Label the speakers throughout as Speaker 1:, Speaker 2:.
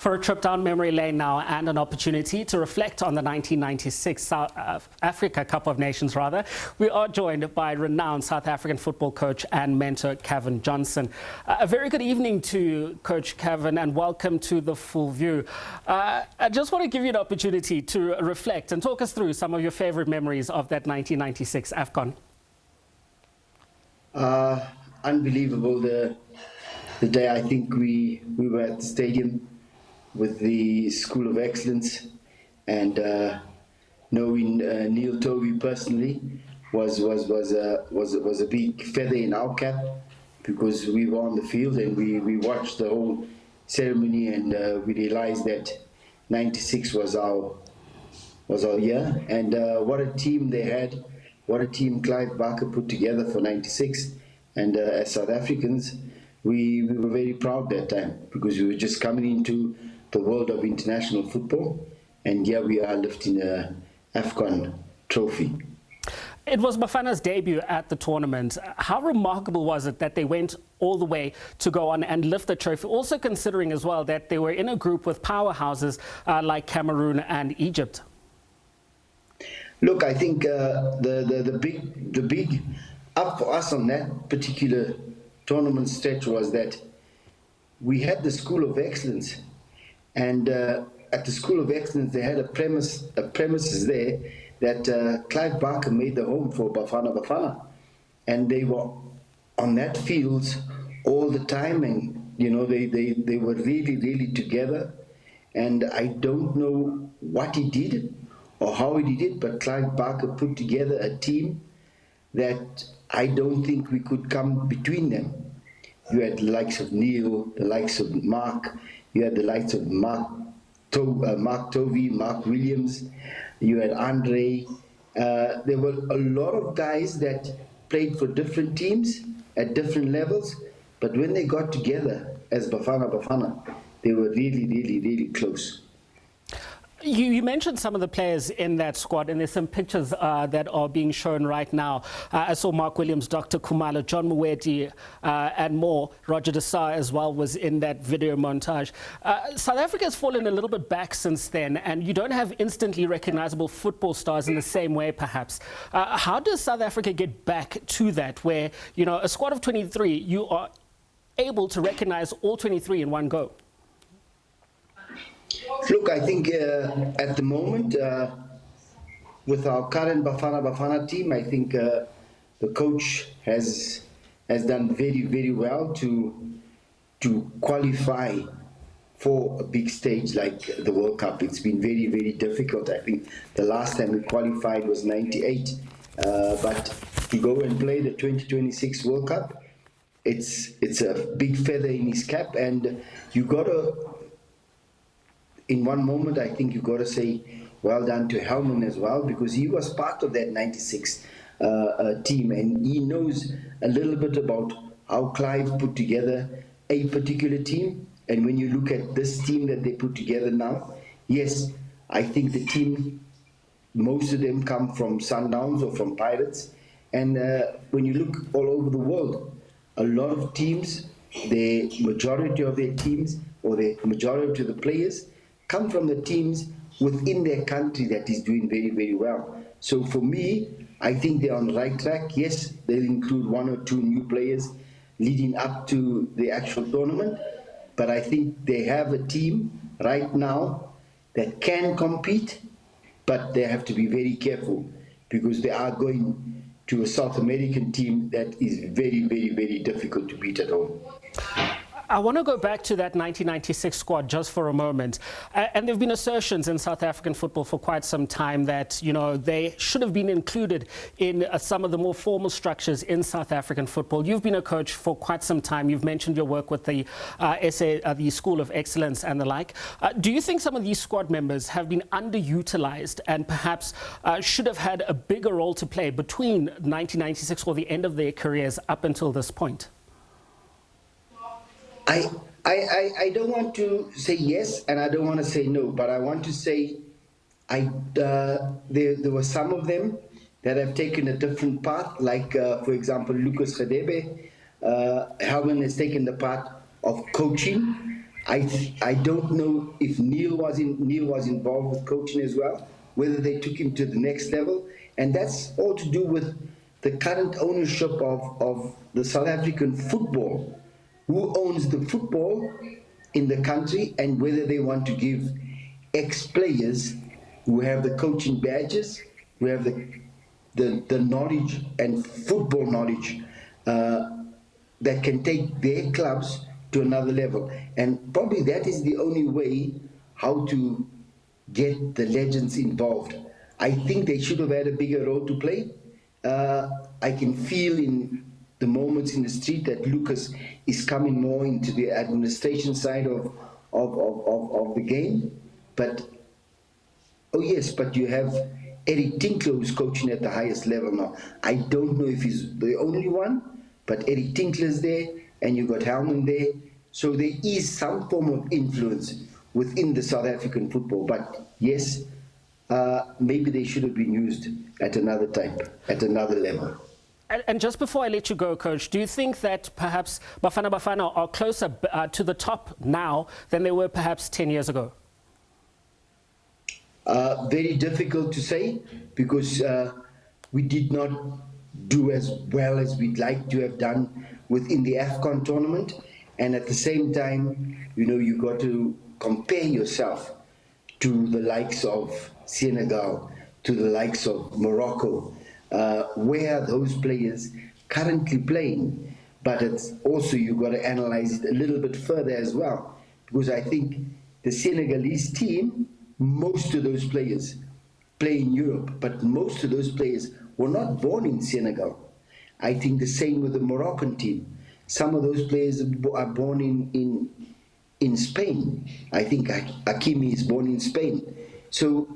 Speaker 1: For a trip down memory lane now and an opportunity to reflect on the 1996 South Africa Cup of Nations, we are joined by renowned South African football coach and mentor Cavin Johnson. A very good evening to Coach Cavin and welcome to The Full View. I just want to give you an opportunity to reflect and talk us through some of your favorite memories of that 1996 AFCON.
Speaker 2: Unbelievable, the day I think we were at the stadium with the School of Excellence, and knowing Neil Tovey personally was a big feather in our cap, because we were on the field and we watched the whole ceremony, and we realized that 96 was our year, and what a team they had, what a team Clive Barker put together for 96, and as South Africans we were very proud that time, because we were just coming into the world of international football, and here we are lifting a AFCON trophy.
Speaker 1: It was Bafana's debut at the tournament. How remarkable was it that they went all the way to go on and lift the trophy, also considering as well that they were in a group with powerhouses like Cameroon and Egypt?
Speaker 2: Look, I think the big up for us on that particular tournament stretch was that we had the School of Excellence, and at the School of Excellence they had a premises there that Clive Barker made the home for Bafana, and they were on that field all the time, and you know they were really together, and I don't know what he did or how he did it, but Clive Barker put together a team that I don't think we could come between them. You had the likes of Neil, the likes of Mark, you had the likes of Mark Tovey, Mark Williams, you had Andre. There were a lot of guys that played for different teams at different levels, but when they got together as Bafana, they were really close.
Speaker 1: You mentioned some of the players in that squad, and there's some pictures that are being shown right now. I saw Mark Williams, Dr. Khumalo, John Moeti, and more. Roger de Saa as well was in that video montage. South Africa has fallen a little bit back since then, and you don't have instantly recognizable football stars in the same way, perhaps. How does South Africa get back to that, where, you know, a squad of 23, you are able to recognize all 23 in one go?
Speaker 2: Look, I think at the moment, with our current Bafana team, I think the coach has done very well to qualify for a big stage like the World Cup. It's been very difficult. I think the last time we qualified was '98, but to go and play the 2026 World Cup, it's a big feather in his cap, and you gotta. In one moment, I think you've got to say well done to Helman as well, because he was part of that 96 team, and he knows a little bit about how Clive put together a particular team. And when you look at this team that they put together now, yes, I think the team, most of them come from Sundowns or from Pirates. And when you look all over the world, a lot of teams, the majority of their teams, or the majority of the players, come from the teams within their country that is doing very well. So for me, I think they're on the right track. Yes, they'll include one or two new players leading up to the actual tournament, but I think they have a team right now that can compete, but they have to be very careful, because they are going to a South American team that is very difficult to beat at home.
Speaker 1: I want to go back to that 1996 squad just for a moment. And there have been assertions in South African football for quite some time that, you know, they should have been included in some of the more formal structures in South African football. You've been a coach for quite some time. You've mentioned your work with the the School of Excellence and the like. Do you think some of these squad members have been underutilized and perhaps should have had a bigger role to play between 1996 or the end of their careers up until this point?
Speaker 2: I don't want to say yes and I don't want to say no, but I want to say there were some of them that have taken a different path, like for example Lucas Radebe. Helman has taken the path of coaching, I don't know if Neil was involved with coaching as well, whether they took him to the next level, and that's all to do with the current ownership of the South African football. Who owns the football in the country, and whether they want to give ex-players who have the coaching badges, who have the knowledge and football knowledge that can take their clubs to another level. And probably that is the only way how to get the legends involved. I think they should have had a bigger role to play. I can feel in the moments in the street that Lucas is coming more into the administration side of the game. But, oh yes, but you have Eric Tinkler who's coaching at the highest level now. I don't know if he's the only one, but Eric Tinkler's there, and you got Helman there. So there is some form of influence within the South African football. But yes, maybe they should have been used at another time, at another level.
Speaker 1: And just before I let you go, Coach, do you think that perhaps Bafana are closer to the top now than they were perhaps 10 years ago?
Speaker 2: Very difficult to say, because we did not do as well as we'd like to have done within the AFCON tournament. And at the same time, you know, you got to compare yourself to the likes of Senegal, to the likes of Morocco, where are those players currently playing? But it's also, you got to analyze it a little bit further as well, because I think the Senegalese team, most of those players play in Europe, but most of those players were not born in Senegal. I think the same with the Moroccan team. Some of those players are born in Spain. I think Hakimi is born in Spain. So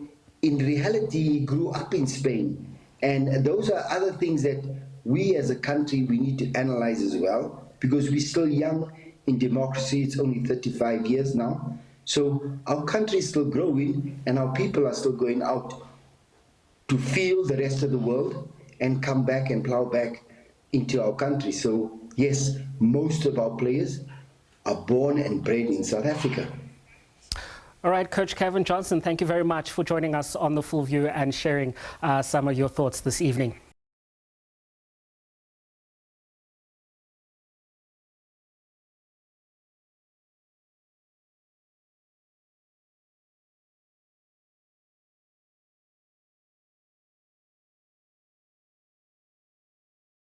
Speaker 2: in reality, he grew up in Spain. And those are other things that we as a country, we need to analyze as well, because we're still young in democracy. It's only 35 years now. So our country is still growing, and our people are still going out to feel the rest of the world and come back and plow back into our country. So yes, most of our players are born and bred in South Africa.
Speaker 1: All right, Coach Cavin Johnson, thank you very much for joining us on The Full View and sharing some of your thoughts this evening.